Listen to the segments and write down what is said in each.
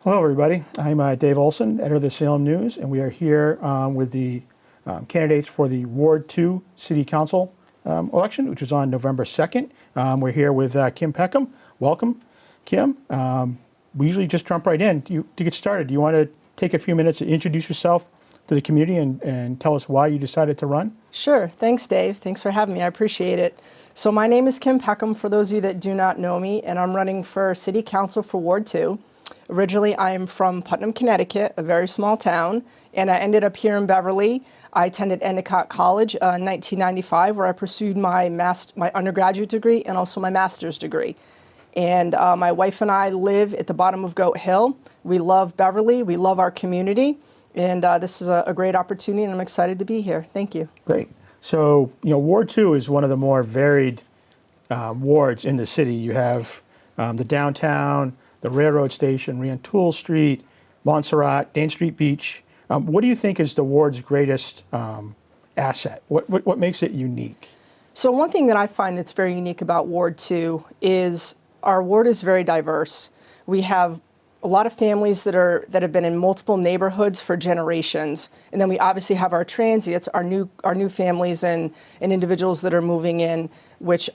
Hello, everybody. I'm Dave Olson, editor of the Salem News, and we are here with the candidates for the Ward 2 City Council election, which was on November 2nd. We're here with Kim Peckham. Welcome, Kim. We usually just jump right in. To get started, do you want to take a few minutes to introduce yourself to the community and tell us why you decided to run? Sure. Thanks, Dave. Thanks for having me. I appreciate it. So my name is Kim Peckham, for those of you that do not know me, and I'm running for City Council for Ward 2. Originally, I am from Putnam, Connecticut, a very small town, and I ended up here in Beverly. I attended Endicott College in 1995, where I pursued my undergraduate degree and also my master's degree. And my wife and I live at the bottom of Goat Hill. We love Beverly. We love our community. And this is a great opportunity, and I'm excited to be here. Thank you. Great. So, Ward 2 is one of the more varied wards in the city. You have the downtown, the railroad station, Rantoul Street, Montserrat, Dane Street Beach. What do you think is the ward's greatest asset? What makes it unique? So one thing that I find that's very unique about Ward 2 is our ward is very diverse. We have a lot of families that have been in multiple neighborhoods for generations, and then we obviously have our transients, our new families and individuals that are moving in, which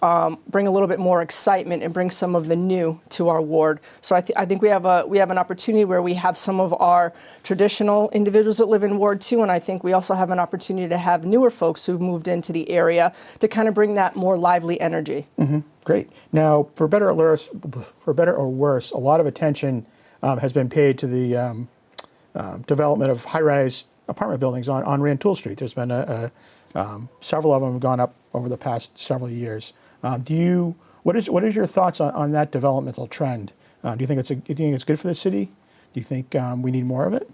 bring a little bit more excitement and bring some of the new to our ward. So I think we have an opportunity where we have some of our traditional individuals that live in Ward 2, and I think we also have an opportunity to have newer folks who've moved into the area to kind of bring that more lively energy. Mm-hmm. Great. Now, for better or worse, a lot of attention has been paid to the development of high-rise apartment buildings on Rantoul Street. There's been several of them have gone up over the past several years. What is your thoughts on that developmental trend? Do you think it's good for the city? Do you think we need more of it?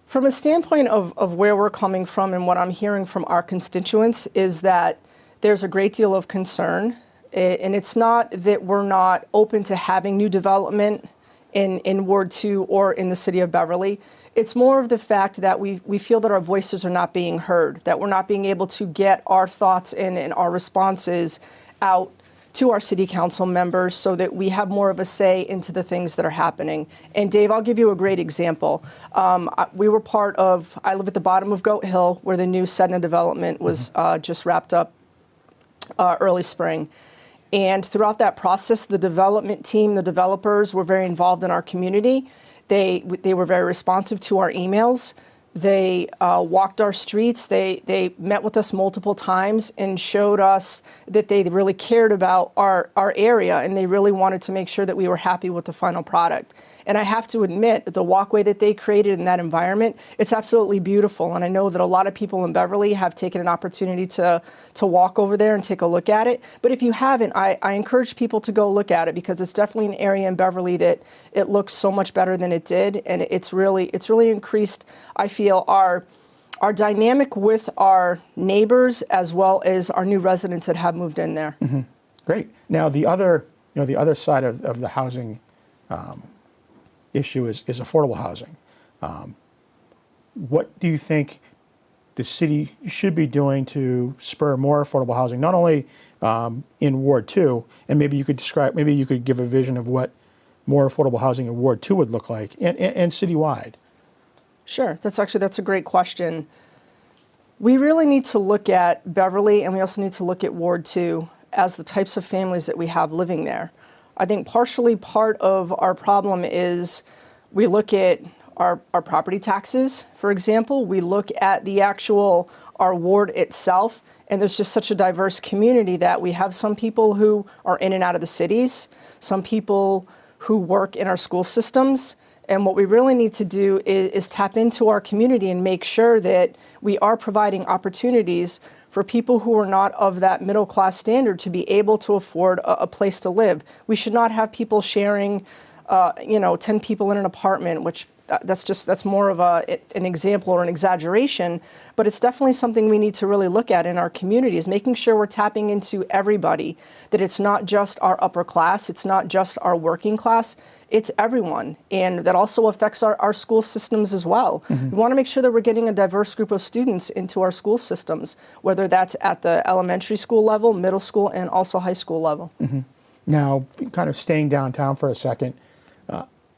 From a standpoint of where we're coming from and what I'm hearing from our constituents is that there's a great deal of concern. And it's not that we're not open to having new development in Ward 2 or in the city of Beverly. It's more of the fact that we feel that our voices are not being heard, that we're not being able to get our thoughts and our responses out to our city council members so that we have more of a say into the things that are happening. And Dave, I'll give you a great example. I live at the bottom of Goat Hill, where the new Sedna development was just wrapped up early spring. And throughout that process, the development team, the developers were very involved in our community. They were very responsive to our emails. They walked our streets. They met with us multiple times and showed us that they really cared about our area, and they really wanted to make sure that we were happy with the final product. And I have to admit, the walkway that they created in that environment, it's absolutely beautiful. And I know that a lot of people in Beverly have taken an opportunity to walk over there and take a look at it. But if you haven't, I encourage people to go look at it, because it's definitely an area in Beverly that it looks so much better than it did. And it's really increased, I feel, our dynamic with our neighbors as well as our new residents that have moved in there. Mm-hmm. Great. Now, the other side of the housing issue is affordable housing. What do you think the city should be doing to spur more affordable housing, not only in Ward 2, and maybe you could give a vision of what more affordable housing in Ward 2 would look like, and citywide? Sure, that's a great question. We really need to look at Beverly, and we also need to look at Ward 2 as the types of families that we have living there. I think partially part of our problem is we look at our property taxes, for example. We look at our ward itself, and there's just such a diverse community that we have some people who are in and out of the cities, some people who work in our school systems. And what we really need to do is tap into our community and make sure that we are providing opportunities for people who are not of that middle class standard to be able to afford a place to live. We should not have people sharing, 10 people in an apartment, which that's more of an example or an exaggeration, but it's definitely something we need to really look at in our communities, making sure we're tapping into everybody, that it's not just our upper class, it's not just our working class, it's everyone. And that also affects our school systems as well. Mm-hmm. We want to make sure that we're getting a diverse group of students into our school systems, whether that's at the elementary school level, middle school, and also high school level. Mm-hmm. Now, kind of staying downtown for a second,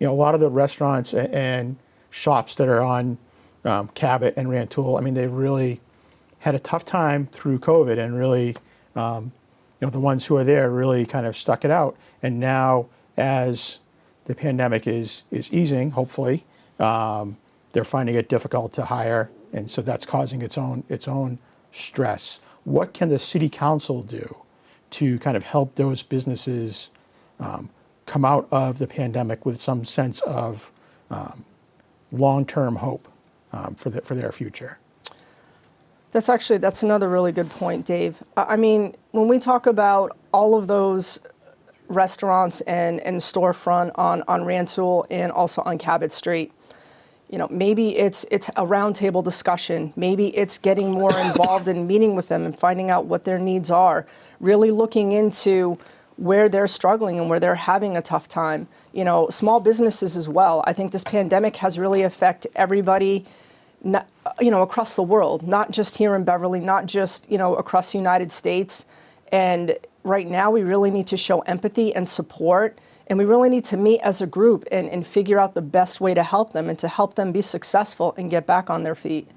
a lot of the restaurants and shops that are on Cabot and Rantoul, I mean, they really had a tough time through COVID, and really, the ones who are there really kind of stuck it out. And now, as the pandemic is easing, hopefully, they're finding it difficult to hire, and so that's causing its own stress. What can the city council do to kind of help those businesses come out of the pandemic with some sense of long-term hope for their future? That's another really good point, Dave. I mean, when we talk about all of those restaurants and storefront on Rantoul and also on Cabot Street, maybe it's a roundtable discussion. Maybe it's getting more involved in meeting with them and finding out what their needs are, really looking into where they're struggling and where they're having a tough time. Small businesses as well. I think this pandemic has really affected everybody, across the world, not just here in Beverly, not just, across the United States. And right now we really need to show empathy and support, and we really need to meet as a group and figure out the best way to help them and to help them be successful and get back on their feet.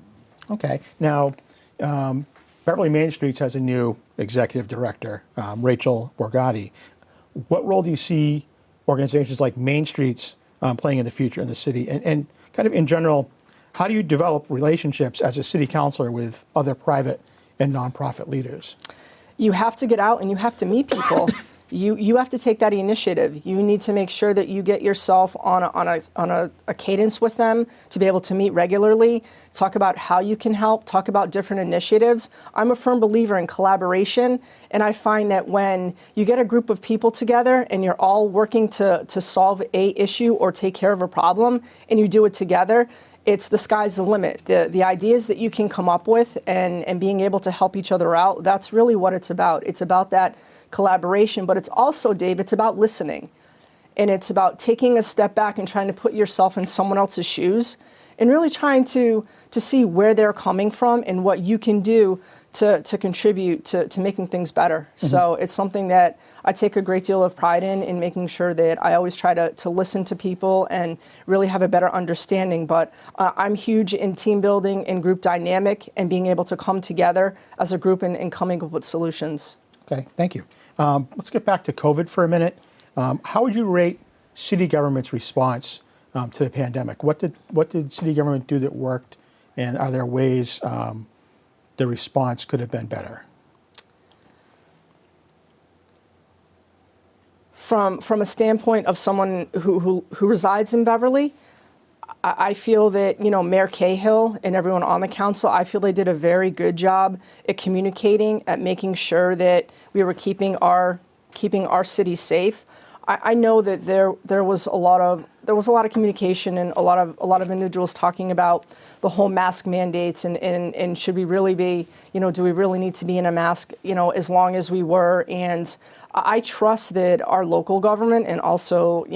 Okay. Now, Beverly Main Streets has a new executive director, Rachel Borgatti. What role do you see organizations like Main Streets playing in the future in the city? And kind of in general, how do you develop relationships as a city councilor with other private and nonprofit leaders? You have to get out and you have to meet people. You have to take that initiative. You need to make sure that you get yourself on a cadence with them to be able to meet regularly, talk about how you can help, talk about different initiatives. I'm a firm believer in collaboration, and I find that when you get a group of people together and you're all working to solve a issue or take care of a problem, and you do it together, it's the sky's the limit. The ideas that you can come up with and being able to help each other out, that's really what it's about. It's about that collaboration, but it's also, Dave, it's about listening. And it's about taking a step back and trying to put yourself in someone else's shoes and really trying to see where they're coming from and what you can do to contribute to making things better. Mm-hmm. So it's something that I take a great deal of pride in making sure that I always try to listen to people and really have a better understanding. But I'm huge in team building and group dynamic and being able to come together as a group and coming up with solutions. Okay, thank you. Let's get back to COVID for a minute. How would you rate city government's response to the pandemic? What did city government do that worked, and are there ways the response could have been better? From a standpoint of someone who resides in Beverly, I feel that, Mayor Cahill and everyone on the council, I feel they did a very good job at communicating, at making sure that we were keeping our city safe. I know that there was a lot of communication and a lot of individuals talking about the whole mask mandates and should we really be, do we really need to be in a mask, as long as we were. And I trust that our local government and also,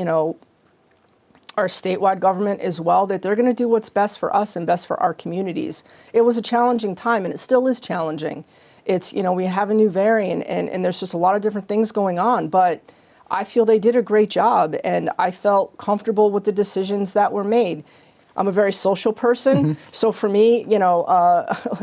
our statewide government as well, that they're going to do what's best for us and best for our communities. It was a challenging time, and it still is challenging. It's, we have a new variant, and there's just a lot of different things going on, but I feel they did a great job, and I felt comfortable with the decisions that were made. I'm a very social person, mm-hmm. So for me,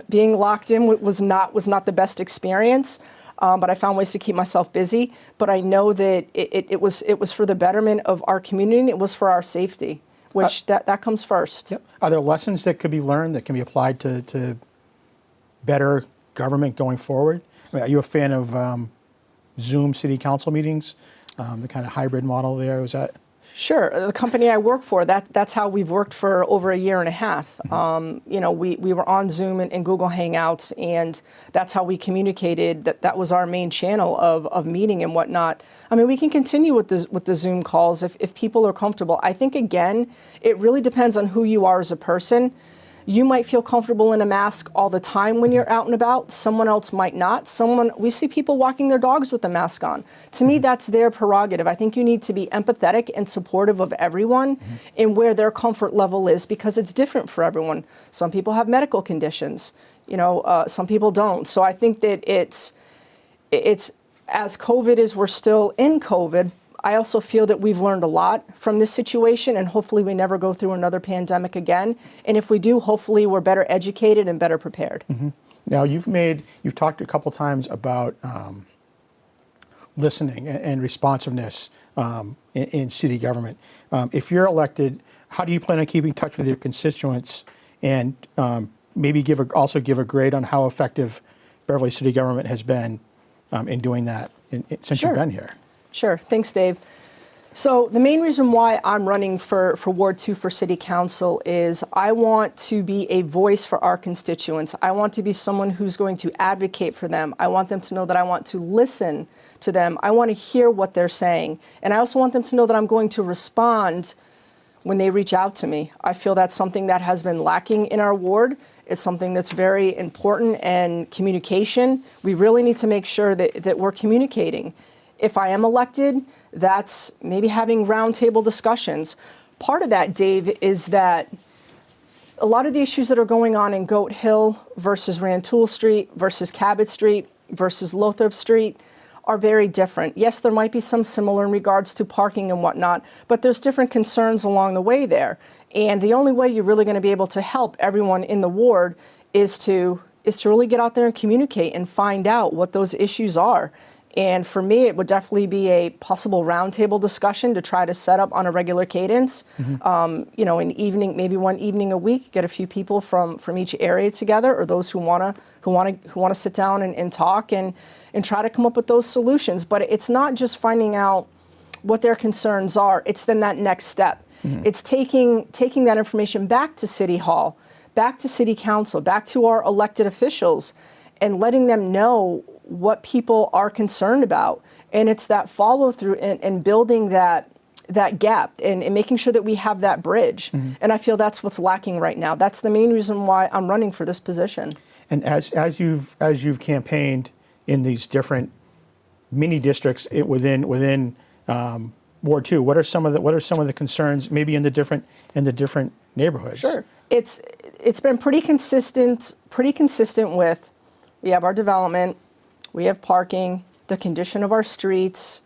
being locked in was not the best experience. But I found ways to keep myself busy. But I know that it was for the betterment of our community. It was for our safety, which that comes first. Yep. Are there lessons that could be learned that can be applied to better government going forward? I mean, are you a fan of Zoom city council meetings, the kind of hybrid model there? Was that? Sure. The company I work for, that's how we've worked for over a year and a half. Mm-hmm. We were on Zoom and Google Hangouts, and that's how we communicated. That was our main channel of meeting and whatnot. I mean, we can continue with the Zoom calls if people are comfortable. I think, again, it really depends on who you are as a person. You might feel comfortable in a mask all the time when you're out and about. Someone else might not. We see people walking their dogs with a mask on. To me, that's their prerogative. I think you need to be empathetic and supportive of everyone in where their comfort level is, because it's different for everyone. Some people have medical conditions. Some people don't. So I think that it's as COVID is, we're still in COVID. I also feel that we've learned a lot from this situation, and hopefully we never go through another pandemic again. And if we do, hopefully we're better educated and better prepared. Now, you've talked a couple times about listening and responsiveness in city government. If you're elected, how do you plan on keeping in touch with your constituents, and maybe also give a grade on how effective Beverly city government has been in doing that since you've been here? Sure. Thanks, Dave. So the main reason why I'm running for Ward 2 for City Council is I want to be a voice for our constituents. I want to be someone who's going to advocate for them. I want them to know that I want to listen to them. I want to hear what they're saying. And I also want them to know that I'm going to respond when they reach out to me. I feel that's something that has been lacking in our ward. It's something that's very important, and communication. We really need to make sure that we're communicating. If I am elected, that's maybe having roundtable discussions. Part of that, Dave, is that a lot of the issues that are going on in Goat Hill versus Rantoul Street versus Cabot Street versus Lothrop Street are very different. Yes, there might be some similar in regards to parking and whatnot, but there's different concerns along the way there. And the only way you're really going to be able to help everyone in the ward is to really get out there and communicate and find out what those issues are. And for me, it would definitely be a possible roundtable discussion to try to set up on a regular cadence. An evening, maybe one evening a week, get a few people from each area together, or those who want to sit down and talk and try to come up with those solutions. But it's not just finding out what their concerns are. It's then that next step. It's taking that information back to City Hall, back to City Council, back to our elected officials, and letting them know what people are concerned about. And it's that follow through and building that gap and making sure that we have that bridge. And I feel that's what's lacking right now. That's the main reason why I'm running for this position. And as you've campaigned in these different mini districts within Ward 2, what are some of the concerns maybe in the different neighborhoods? Sure. It's been pretty consistent with, we have our development, we have parking, the condition of our streets,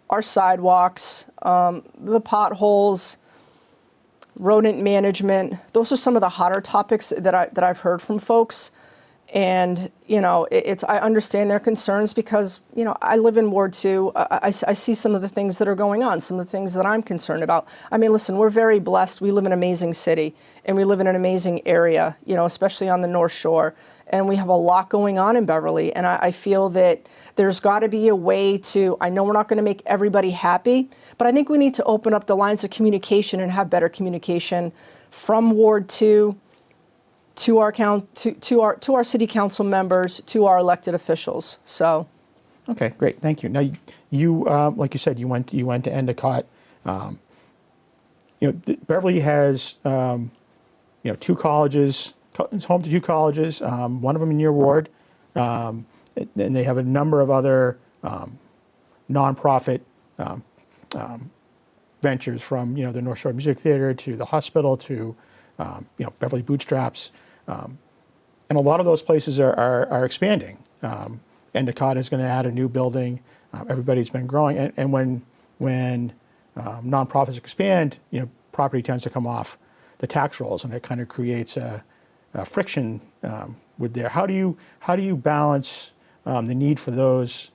our sidewalks, the potholes, rodent management. Those are some of the hotter topics that I've heard from folks. And, I understand their concerns because, I live in Ward 2. I see some of the things that are going on, some of the things that I'm concerned about. I mean, listen, we're very blessed. We live in an amazing city, and we live in an amazing area, especially on the North Shore. And we have a lot going on in Beverly. And I feel that there's got to be a way to, I know we're not going to make everybody happy, but I think we need to open up the lines of communication and have better communication from Ward 2 to our city council members, to our elected officials. So, okay, great, thank you. Now, you like you said, you went to Endicott. Beverly has two colleges. It's home to two colleges. One of them in your ward, and they have a number of other nonprofit ventures, from the North Shore Music Theater to the hospital to Beverly Bootstraps. And a lot of those places are expanding. Endicott is going to add a new building. Everybody's been growing, and when nonprofits expand, property tends to come off the tax rolls, and it kind of creates a friction with there. How do you balance the need for those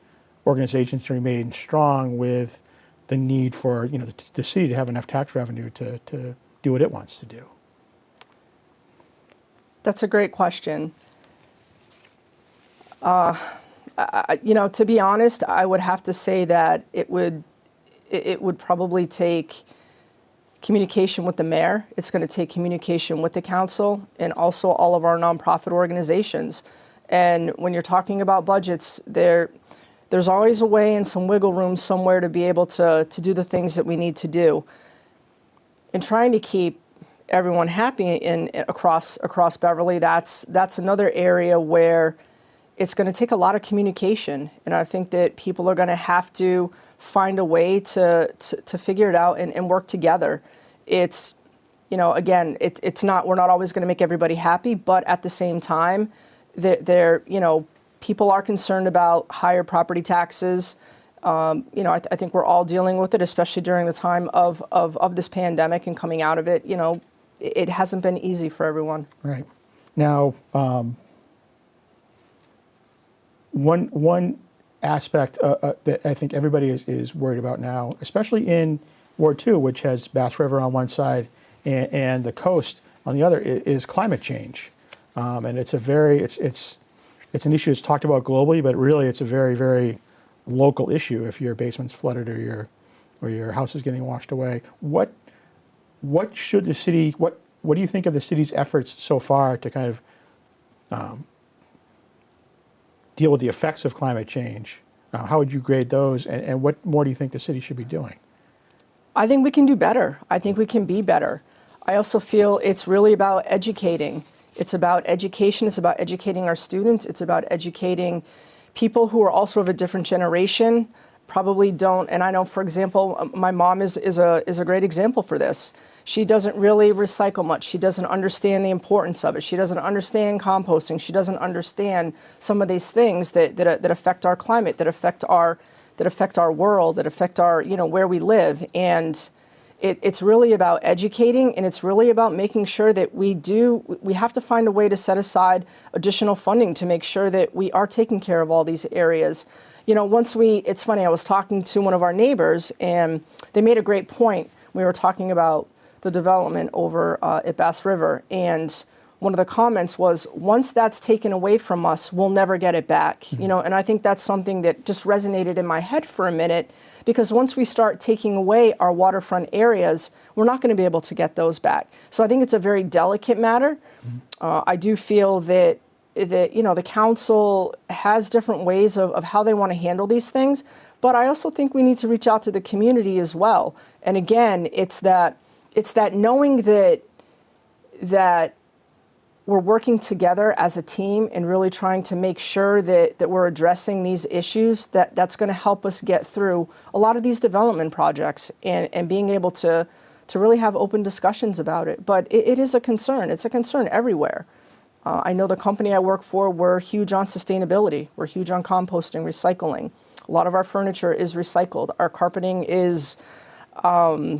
organizations to remain strong with the need for the city to have enough tax revenue to do what it wants to do? That's a great question. To be honest, I would have to say that it would probably take communication with the mayor. It's going to take communication with the council and also all of our nonprofit organizations. And when you're talking about budgets, there's always a way and some wiggle room somewhere to be able to do the things that we need to do. And trying to keep everyone happy across Beverly, that's another area where it's going to take a lot of communication. And I think that people are going to have to find a way to figure it out and work together. It's, again, it's not, we're not always going to make everybody happy, but at the same time, people are concerned about higher property taxes. I think we're all dealing with it, especially during the time of this pandemic and coming out of it. It hasn't been easy for everyone. Right. Now, one aspect that I think everybody is worried about now, especially in Ward 2, which has Bass River on one side and the coast on the other, is climate change. And it's an issue that's talked about globally, but really it's a very, very local issue if your basement's flooded or your house is getting washed away. What should the city, what do you think of the city's efforts so far to kind of deal with the effects of climate change? How would you grade those, and what more do you think the city should be doing? I think we can do better. I think we can be better. I also feel it's really about educating. It's about education. It's about educating our students. It's about educating people who are also of a different generation, probably don't. And I know, for example, my mom is a great example for this. She doesn't really recycle much. She doesn't understand the importance of it. She doesn't understand composting. She doesn't understand some of these things that affect our climate, that affect our world, that affect our, where we live. And it's really about educating, and it's really about making sure that we have to find a way to set aside additional funding to make sure that we are taking care of all these areas. It's funny, I was talking to one of our neighbors, and they made a great point. We were talking about the development over at Bass River, and one of the comments was, once that's taken away from us, we'll never get it back. Mm-hmm. And I think that's something that just resonated in my head for a minute, because once we start taking away our waterfront areas, we're not going to be able to get those back. So I think it's a very delicate matter. Mm-hmm. I do feel that the council has different ways of how they want to handle these things, but I also think we need to reach out to the community as well. And again, it's that knowing that we're working together as a team and really trying to make sure that we're addressing these issues, that's going to help us get through a lot of these development projects and being able to really have open discussions about it. But it is a concern. It's a concern everywhere. I know the company I work for, we're huge on sustainability. We're huge on composting, recycling. A lot of our furniture is recycled. Our carpeting is, what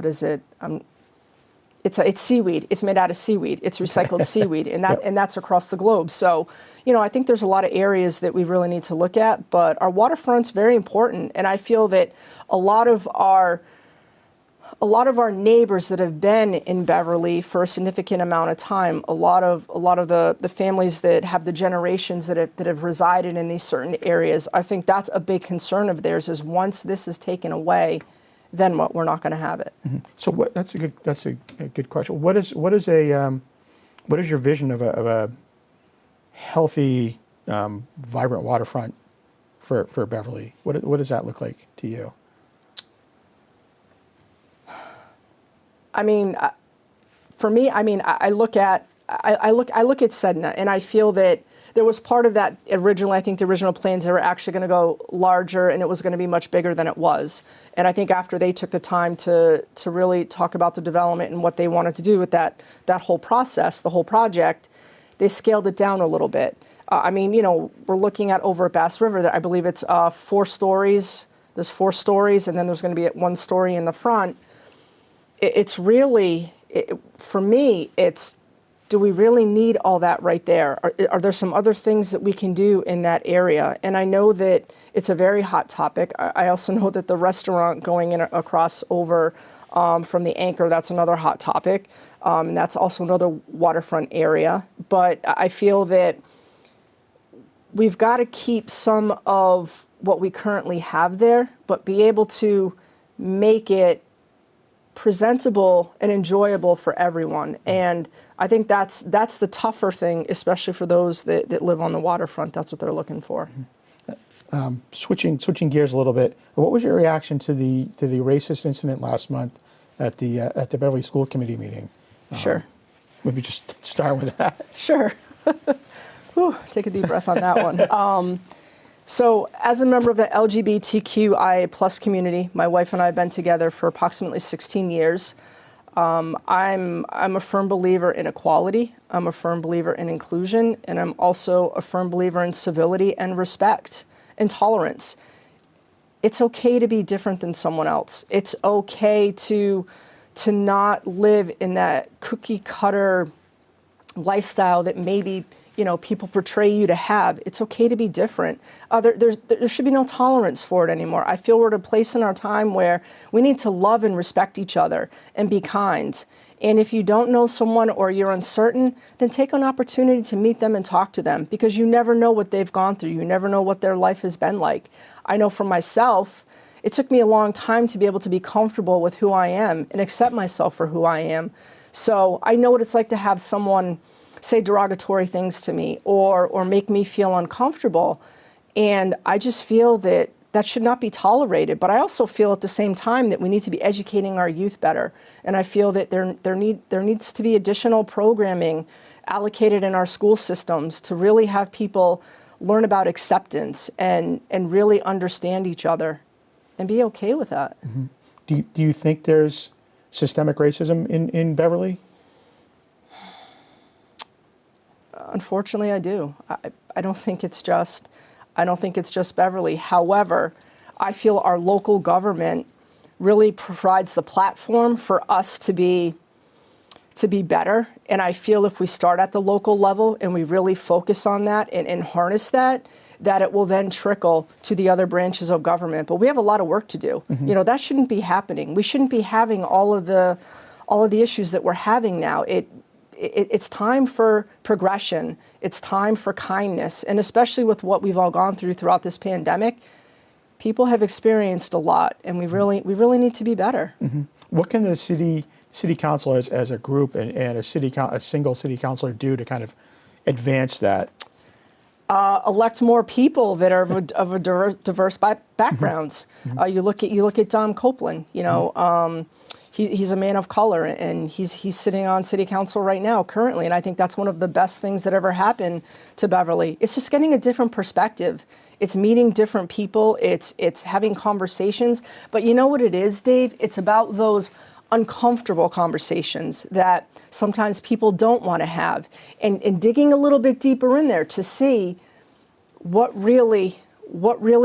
is it? It's seaweed. It's made out of seaweed. It's recycled seaweed, and that's across the globe. So, I think there's a lot of areas that we really need to look at, but our waterfront's very important, and I feel that a lot of our neighbors that have been in Beverly for a significant amount of time, a lot of the families that have the generations that have resided in these certain areas, I think that's a big concern of theirs, is once this is taken away, then what? We're not going to have it. Mm-hmm. So that's a good question. What is your vision of a healthy, vibrant waterfront for Beverly? What does that look like to you? I mean, for me, I look at Sedna, and I feel that there was part of that originally. I think the original plans, they were actually going to go larger, and it was going to be much bigger than it was. And I think after they took the time to really talk about the development and what they wanted to do with that whole process, the whole project, they scaled it down a little bit. We're looking at over at Bass River that I believe it's 4 stories. There's 4 stories, and then there's going to be 1 story in the front. It's really, for me, it's, do we really need all that right there? Are there some other things that we can do in that area? And I know that it's a very hot topic. I also know that the restaurant going in across over from the Anchor, that's another hot topic. And that's also another waterfront area. But I feel that we've got to keep some of what we currently have there, but be able to make it presentable and enjoyable for everyone. And I think that's the tougher thing, especially for those that live on the waterfront. That's what they're looking for. Switching gears a little bit, what was your reaction to the racist incident last month at the Beverly School Committee meeting? Sure. Maybe just start with that. Sure. Whew, take a deep breath on that one. So as a member of the LGBTQIA+ community, my wife and I have been together for approximately 16 years. I'm a firm believer in equality. I'm a firm believer in inclusion, and I'm also a firm believer in civility and respect and tolerance. It's okay to be different than someone else. It's okay to not live in that cookie cutter lifestyle that maybe people portray you to have. It's okay to be different. There should be no tolerance for it anymore. I feel we're at a place in our time where we need to love and respect each other and be kind. And if you don't know someone or you're uncertain, then take an opportunity to meet them and talk to them, because you never know what they've gone through. You never know what their life has been like. I know for myself, it took me a long time to be able to be comfortable with who I am and accept myself for who I am. So I know what it's like to have someone say derogatory things to me or make me feel uncomfortable. And I just feel that should not be tolerated. But I also feel at the same time that we need to be educating our youth better. And I feel that there needs to be additional programming allocated in our school systems to really have people learn about acceptance and really understand each other and be okay with that. Mm-hmm. Do you think there's systemic racism in Beverly? Unfortunately, I do. I don't think it's just Beverly. However, I feel our local government really provides the platform for us to be better. And I feel if we start at the local level and we really focus on that and harness that it will then trickle to the other branches of government. But we have a lot of work to do. Mm-hmm. That shouldn't be happening. We shouldn't be having all of the issues that we're having now. It's time for progression. It's time for kindness. And especially with what we've all gone through throughout this pandemic, people have experienced a lot, and we really need to be better. Mm-hmm. What can the city council as a group and a single city councilor do to kind of advance that? Elect more people that are of a diverse backgrounds. Mm-hmm. You look at Dom Copeland. He's a man of color, and he's sitting on city council right now currently, and I think that's one of the best things that ever happened to Beverly. It's just getting a different perspective. It's meeting different people. It's having conversations. But you know what it is, Dave? It's about those uncomfortable conversations that sometimes people don't want to have, and digging a little bit deeper in there to see what really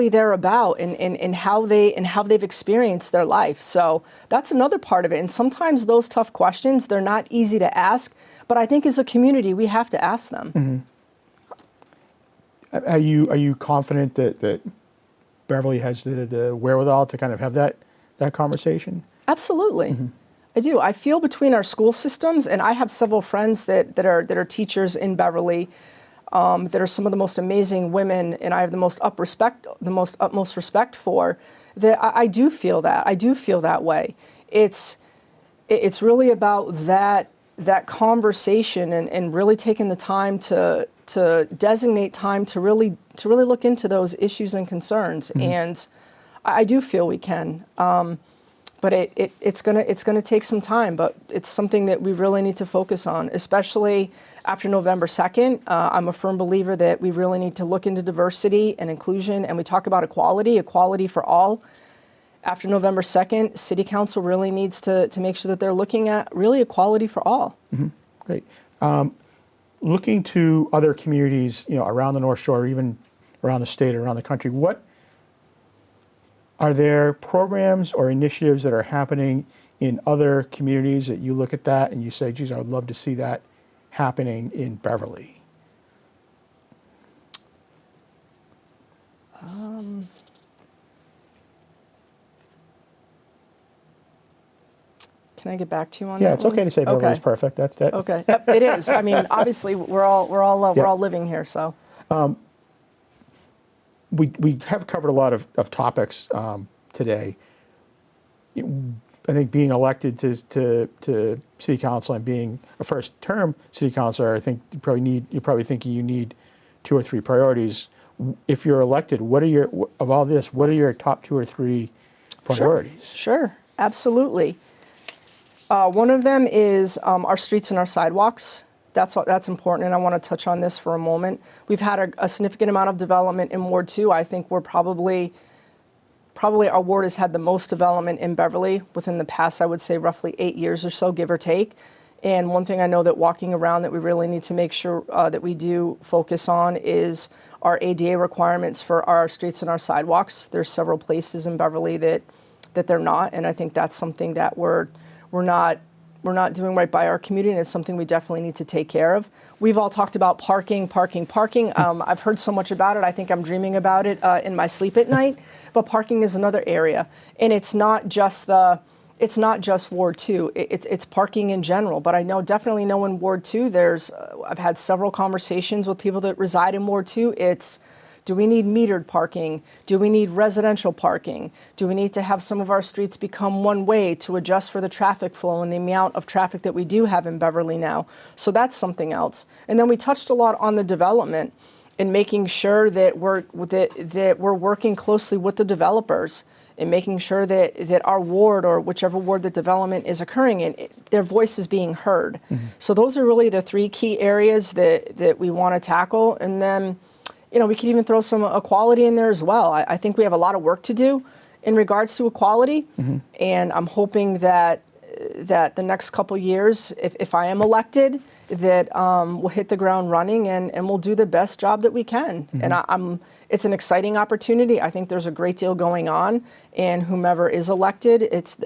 they're about and how they've experienced their life. So that's another part of it. And sometimes those tough questions, they're not easy to ask, but I think as a community we have to ask them. Mm-hmm. Are you confident that Beverly has the wherewithal to kind of have that conversation? Absolutely. Mm-hmm. I do. I feel between our school systems, and I have several friends that are teachers in Beverly, that are some of the most amazing women, and I have the most utmost respect for. That I do feel that. I do feel that way. It's really about that conversation and really taking the time to designate time to really look into those issues and concerns. Mm-hmm. And I do feel we can. But it's gonna take some time, but it's something that we really need to focus on, especially after November 2nd. I'm a firm believer that we really need to look into diversity and inclusion, and we talk about equality for all. After November 2nd, City Council really needs to make sure that they're looking at really equality for all. Mm-hmm. Great. Looking to other communities, around the North Shore, even around the state, around the country, what are there programs or initiatives that are happening in other communities that you look at that and you say, geez, I would love to see that happening in Beverly? Can I get back to you on that? Yeah, it's okay to say Beverly's perfect. That's that. Okay, it is. I mean, obviously, we're all living here, so. We have covered a lot of topics today. I think being elected to city council and being a first-term city councilor, I think you're probably thinking you need 2 or 3 priorities. If you're elected, what are your top 2 or 3 priorities? Sure, absolutely. One of them is our streets and our sidewalks. That's important, and I want to touch on this for a moment. We've had a significant amount of development in Ward 2. I think we're probably probably our ward has had the most development in Beverly within the past, I would say, roughly 8 years or so, give or take. And one thing I know that walking around that we really need to make sure that we do focus on is our ADA requirements for our streets and our sidewalks. There's several places in Beverly that they're not, and I think that's something that we're not doing right by our community, and it's something we definitely need to take care of. We've all talked about parking. I've heard so much about it. I think I'm dreaming about it in my sleep at night. But parking is another area, and it's not just Ward 2. It's parking in general. But I definitely know in Ward 2, I've had several conversations with people that reside in Ward 2. Do we need metered parking? Do we need residential parking? Do we need to have some of our streets become one way to adjust for the traffic flow and the amount of traffic that we do have in Beverly now? So that's something else. And then we touched a lot on the development and making sure that we're working closely with the developers and making sure that our ward, or whichever ward the development is occurring in, their voice is being heard. Mm-hmm. So those are really the three key areas that we want to tackle. And then, we could even throw some equality in there as well. I think we have a lot of work to do in regards to equality. Mm-hmm. And I'm hoping that the next couple years, if I am elected, that we'll hit the ground running and we'll do the best job that we can. Mm-hmm. And it's an exciting opportunity. I think there's a great deal going on, and whomever is elected,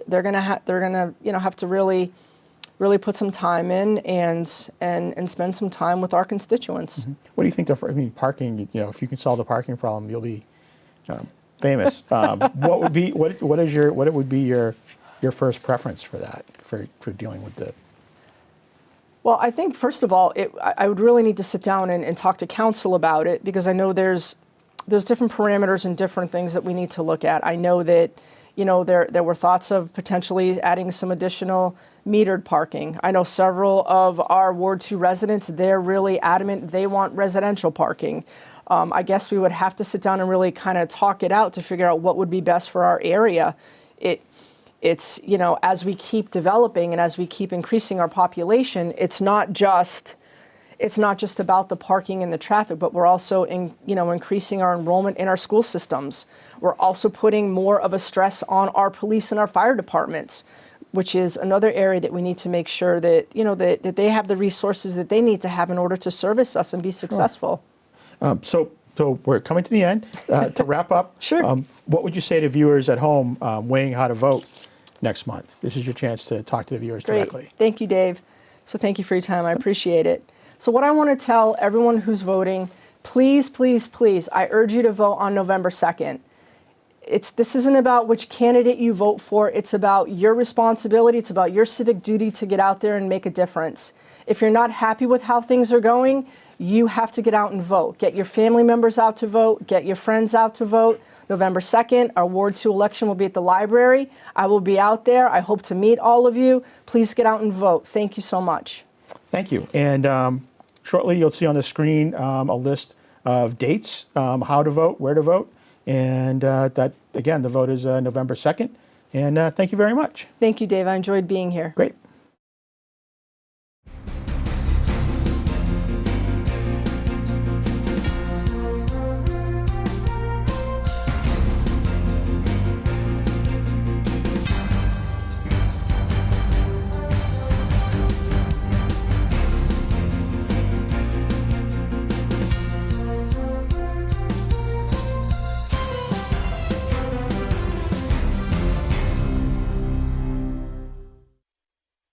they're gonna have to really put some time in and spend some time with our constituents. Mm-hmm. What do you think? Parking. If you can solve the parking problem, you'll be famous. What would be your first preference for that, for dealing with the? Well, I think first of all, I would really need to sit down and talk to council about it, because I know there's different parameters and different things that we need to look at. I know that there were thoughts of potentially adding some additional metered parking. I know several of our Ward 2 residents, they're really adamant they want residential parking. I guess we would have to sit down and really kind of talk it out to figure out what would be best for our area. It's as we keep developing and as we keep increasing our population, it's not just about the parking and the traffic, but we're also increasing our enrollment in our school systems. We're also putting more of a stress on our police and our fire departments, which is another area that we need to make sure that that they have the resources that they need to have in order to service us and be successful. So we're coming to the end. To wrap up, sure. What would you say to viewers at home weighing how to vote next month? This is your chance to talk to the viewers directly. Thank you, Dave. So thank you for your time. I appreciate it. So what I want to tell everyone who's voting, please, please, please, I urge you to vote on November 2nd. This isn't about which candidate you vote for. It's about your responsibility. It's about your civic duty to get out there and make a difference. If you're not happy with how things are going, you have to get out and vote. Get your family members out to vote. Get your friends out to vote. November 2nd, our Ward 2 election will be at the library. I will be out there. I hope to meet all of you. Please get out and vote. Thank you so much. Thank you. And shortly you'll see on the screen a list of dates, how to vote, where to vote. And that, again, the vote is November 2nd. And thank you very much. Thank you, Dave. I enjoyed being here. Great.